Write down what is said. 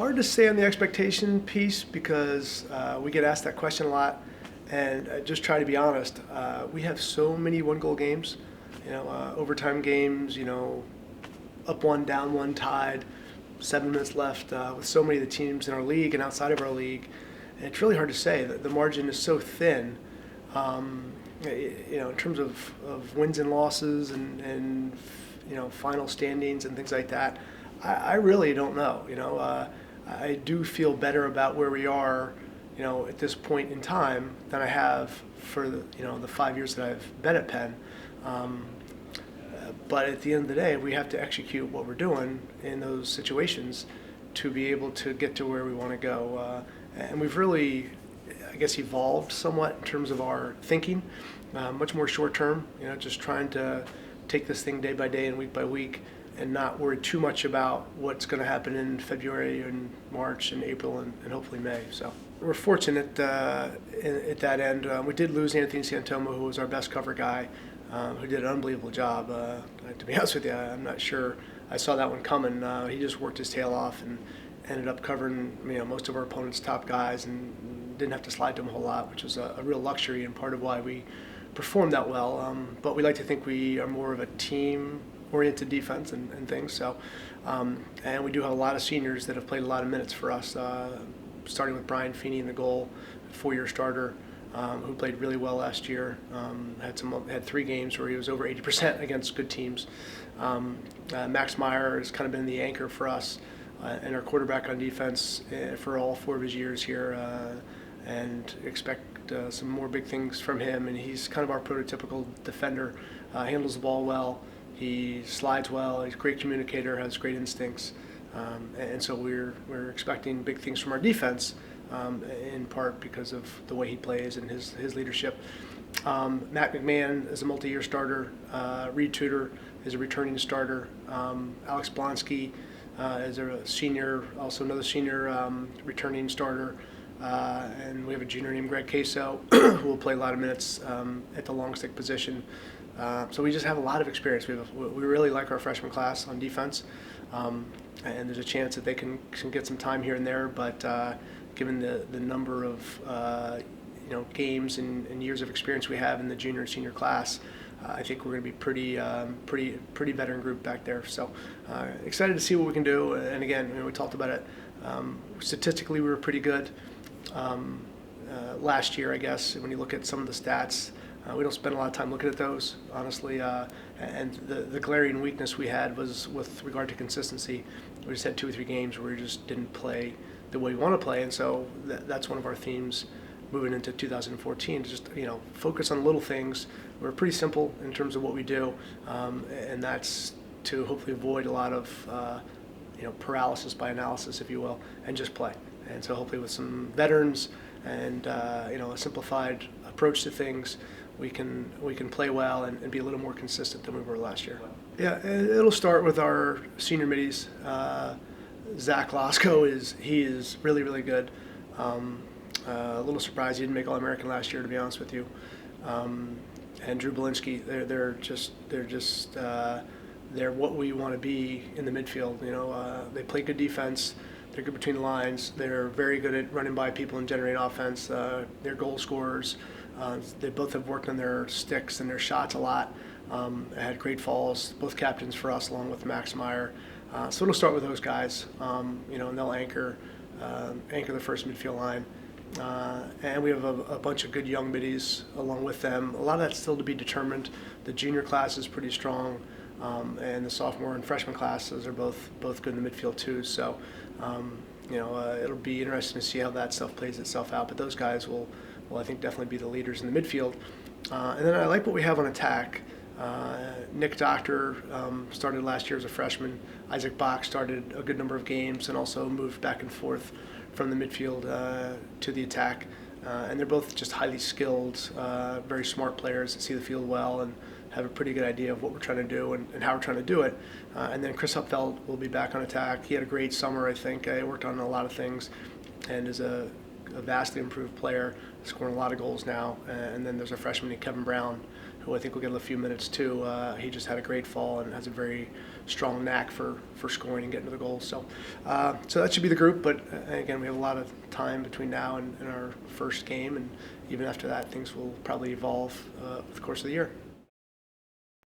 hard to say on the expectation piece because we get asked that question a lot, and just try to be honest. We have so many one-goal games, overtime games, up one, down one, tied, 7 minutes left, with so many of the teams in our league and outside of our league. And it's really hard to say. The margin is so thin, in terms of wins and losses and final standings and things like that. I really don't know. I do feel better about where we are, at this point in time than I have for the 5 years that I've been at Penn. But at the end of the day, we have to execute what we're doing in those situations to be able to get to where we want to go. And we've really, I guess, evolved somewhat in terms of our thinking, much more short term, just trying to take this thing day by day and week by week and not worry too much about what's going to happen in February and March and April and hopefully May. So we're fortunate at that end. We did lose Anthony Santomo, who was our best cover guy, who did an unbelievable job. To be honest with you, I'm not sure I saw that one coming. He just worked his tail off and ended up covering most of our opponent's top guys and didn't have to slide to him a whole lot, which was a real luxury and part of why we performed that well. But we like to think we are more of a team-oriented defense and things. So, and we do have a lot of seniors that have played a lot of minutes for us, starting with Brian Feeney in the goal, 4-year starter, who played really well last year. Had 3 games where he was over 80% against good teams. Max Meyer has kind of been the anchor for us and our quarterback on defense for all 4 of his years here, and expect some more big things from him. And he's kind of our prototypical defender. Handles the ball well. He slides well. He's a great communicator. Has great instincts. And so we're expecting big things from our defense, in part because of the way he plays and his leadership. Matt McMahon is a multi-year starter. Reed Tudor is a returning starter. Alex Blonsky is a senior, also another senior returning starter. And we have a junior named Greg Queso who will play a lot of minutes at the long stick position. So we just have a lot of experience. We really like our freshman class on defense, and there's a chance that they can get some time here and there. But given the number of games and years of experience we have in the junior and senior class, I think we're going to be pretty veteran group back there. So excited to see what we can do. And again, we talked about it. Statistically, we were pretty good last year, I guess. When you look at some of the stats, we don't spend a lot of time looking at those, honestly. And the glaring weakness we had was with regard to consistency. We just had 2 or 3 games where we just didn't play the way we want to play, and so that's one of our themes moving into 2014. Just focus on little things. We're pretty simple in terms of what we do, and that's to hopefully avoid a lot of paralysis by analysis, if you will, and just play. And so hopefully with some veterans and a simplified approach to things, we can play well and be a little more consistent than we were last year. Yeah, it'll start with our senior middies. Zach Losko is really, really good. A little surprised he didn't make All-American last year, to be honest with you. And Drew Belinsky, they're what we want to be in the midfield. They play good defense. They're good between the lines. They're very good at running by people and generating offense. They're goal scorers. They both have worked on their sticks and their shots a lot. Had great falls. Both captains for us, along with Max Meyer. So it'll start with those guys, and they'll anchor the first midfield line. And we have a bunch of good young middies along with them. A lot of that's still to be determined. The junior class is pretty strong, and the sophomore and freshman classes are both good in the midfield too. So, it'll be interesting to see how that stuff plays itself out. But those guys will I think definitely be the leaders in the midfield. And then I like what we have on attack. Nick Doctor started last year as a freshman. Isaac Bach started a good number of games and also moved back and forth from the midfield to the attack. And they're both just highly skilled, very smart players that see the field well and have a pretty good idea of what we're trying to do and how we're trying to do it. And then Chris Hupfeld will be back on attack. He had a great summer, I think. He worked on a lot of things and is a vastly improved player, scoring a lot of goals now. And then there's a freshman named Kevin Brown who I think will get a few minutes too. He just had a great fall and has a very strong knack for scoring and getting to the goal. So that should be the group. But again, we have a lot of time between now and our first game, and even after that, things will probably evolve over the course of the year.